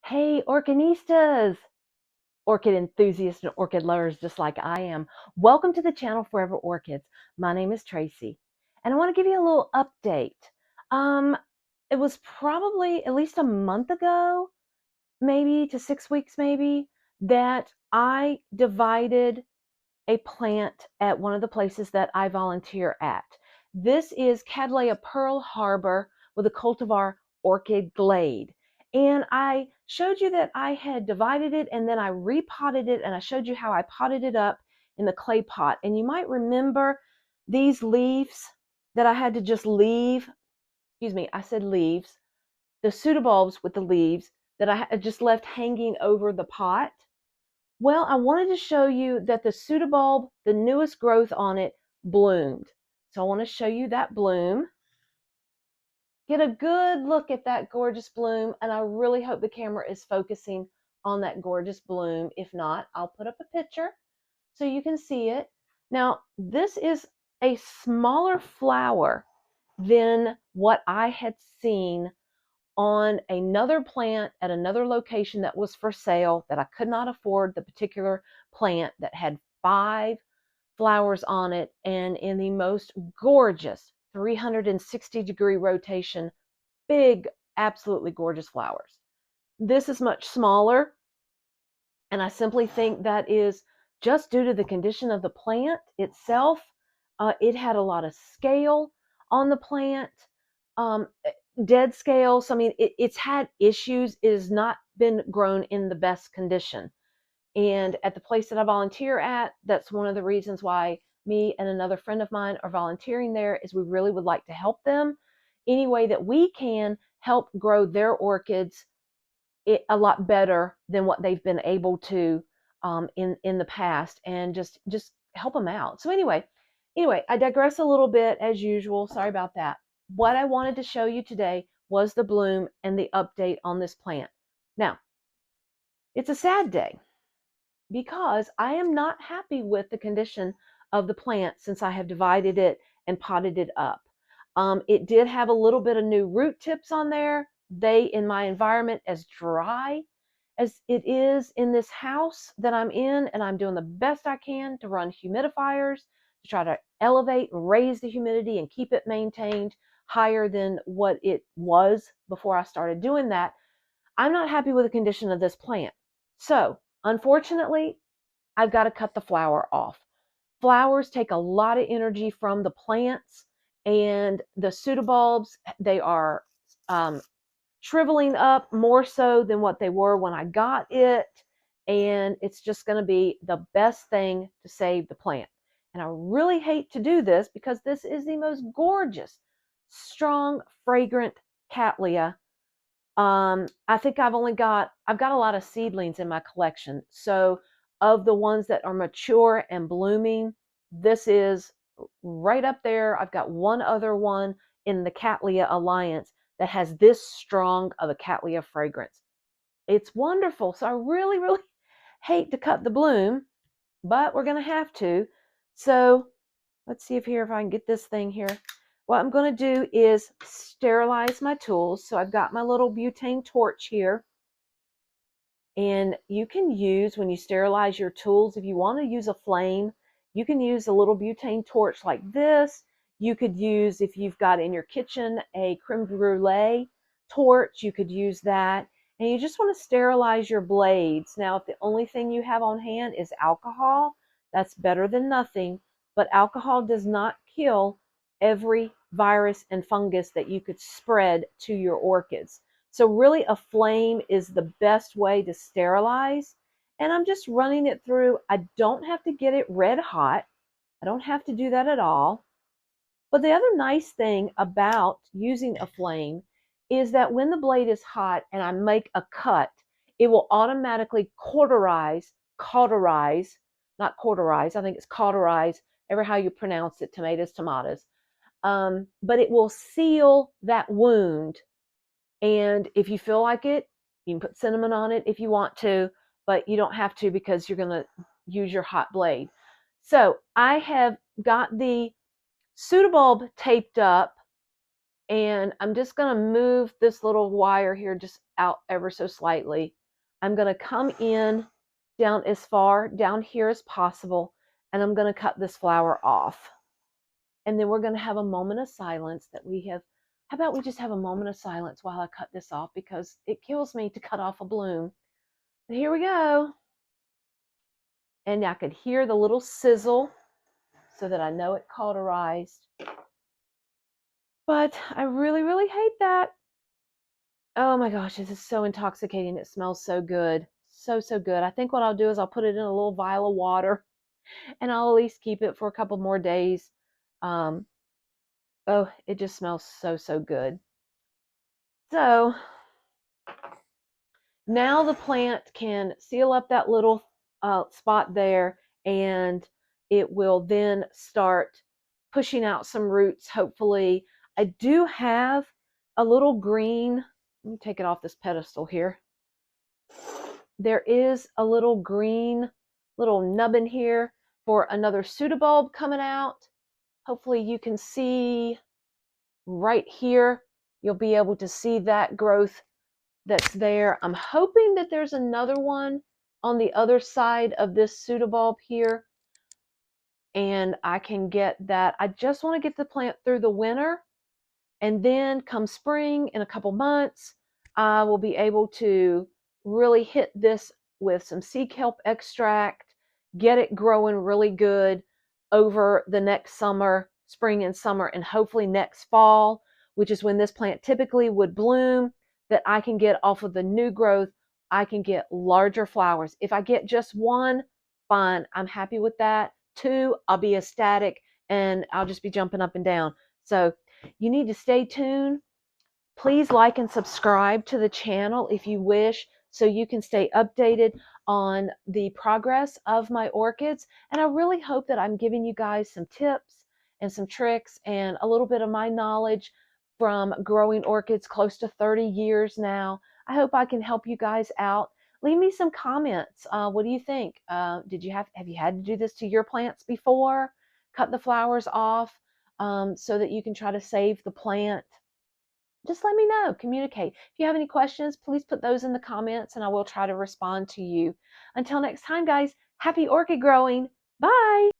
Hey, Orchinistas, orchid enthusiasts and orchid lovers just like I am. Welcome to the channel Forever Orchids. My name is Tracy, and I want to give you a little update. Um, it was probably at least a month ago, maybe to 6 weeks maybe, that I divided a plant at one of the places that I volunteer at. This is Cattleya Pearl Harbor with a cultivar Orchidglade. And I showed you that I had divided it and then I repotted it, and I showed you how I potted it up in the clay pot. And you might remember these leaves that I had to just leave. Excuse me, I said leaves. The pseudobulbs with the leaves that I had just left hanging over the pot. Well, I wanted to show you that the pseudobulb, the newest growth on it, bloomed. So I want to show you that bloom. Get a good look at that gorgeous bloom, and I really hope the camera is focusing on that gorgeous bloom. If not, I'll put up a picture so you can see it. Now, this is a smaller flower than what I had seen on another plant at another location that was for sale, that I could not afford the particular plant that had 5 flowers on it, and in the most gorgeous 360-degree rotation, big, absolutely gorgeous flowers. This is much smaller, and I simply think that is just due to the condition of the plant itself. It had a lot of scale on the plant. Um, Dead scale. So I mean, it's had issues. It has not been grown in the best condition. And at the place that I volunteer at, that's one of the reasons why me and another friend of mine are volunteering there, is we really would like to help them any way that we can, help grow their orchids a lot better than what they've been able to in the past, and just help them out. So anyway, I digress a little bit as usual. Sorry about that. What I wanted to show you today was the bloom and the update on this plant. Now, it's a sad day because I am not happy with the condition of the plant since I have divided it and potted it up. It did have a little bit of new root tips on there. They, in my environment, as dry as it is in this house that I'm in, and I'm doing the best I can to run humidifiers to try to elevate and raise the humidity and keep it maintained higher than what it was before I started doing that. I'm not happy with the condition of this plant. So, unfortunately, I've got to cut the flower off. Flowers take a lot of energy from the plants, and the pseudobulbs, they are shriveling up more so than what they were when I got it, and it's just going to be the best thing to save the plant. And I really hate to do this because this is the most gorgeous, strong, fragrant Cattleya. I think I've got a lot of seedlings in my collection. So of the ones that are mature and blooming, this is right up there. I've got one other one in the Cattleya Alliance that has this strong of a Cattleya fragrance. It's wonderful. So I really, really hate to cut the bloom, but we're going to have to. So let's see if I can get this thing here. What I'm going to do is sterilize my tools. So I've got my little butane torch here. And you can use, when you sterilize your tools, if you want to use a flame, you can use a little butane torch like this. You could use, if you've got in your kitchen a creme brulee torch, you could use that. And you just want to sterilize your blades. Now, if the only thing you have on hand is alcohol, that's better than nothing. But alcohol does not kill every virus and fungus that you could spread to your orchids. So really a flame is the best way to sterilize. And I'm just running it through. I don't have to get it red hot. I don't have to do that at all. But the other nice thing about using a flame is that when the blade is hot and I make a cut, it will automatically cauterize, not cauterize, I think it's cauterize, ever how you pronounce it, tomatoes, tomatoes. But it will seal that wound. And if you feel like it, you can put cinnamon on it if you want to, but you don't have to because you're going to use your hot blade. So I have got the pseudobulb taped up And I'm just going to move this little wire here just out ever so slightly. I'm going to come in down as far down here as possible, and I'm going to cut this flower off. And then we're going to have a moment of silence that we have. How about we just have a moment of silence while I cut this off, because it kills me to cut off a bloom. But here we go. And I could hear the little sizzle so that I know it cauterized. But I really, really hate that. Oh my gosh, this is so intoxicating. It smells so good. So, so good. I think what I'll do is I'll put it in a little vial of water, and I'll at least keep it for a couple more days. Oh, it just smells so, so good. So now the plant can seal up that little spot there, and it will then start pushing out some roots, hopefully. I do have a little green, let me take it off this pedestal here. There is a little green little nubbin here for another pseudobulb coming out. Hopefully you can see right here. You'll be able to see that growth that's there. I'm hoping that there's another one on the other side of this pseudobulb here, and I can get that. I just want to get the plant through the winter, and then come spring in a couple months, I will be able to really hit this with some sea kelp extract, get it growing really good over the next summer, spring and summer, and hopefully next fall, which is when this plant typically would bloom, that I can get off of the new growth. I can get larger flowers. If I get just one, fine, I'm happy with that. Two, I'll be ecstatic and I'll just be jumping up and down. So you need to stay tuned. Please like and subscribe to the channel if you wish, so you can stay updated on the progress of my orchids. And I really hope that I'm giving you guys some tips and some tricks and a little bit of my knowledge from growing orchids close to 30 years now. I hope I can help you guys out. Leave me some comments. What do you think? Have you had to do this to your plants before? Cut the flowers off so that you can try to save the plant? Just let me know. Communicate. If you have any questions, please put those in the comments and I will try to respond to you. Until next time, guys, happy orchid growing. Bye.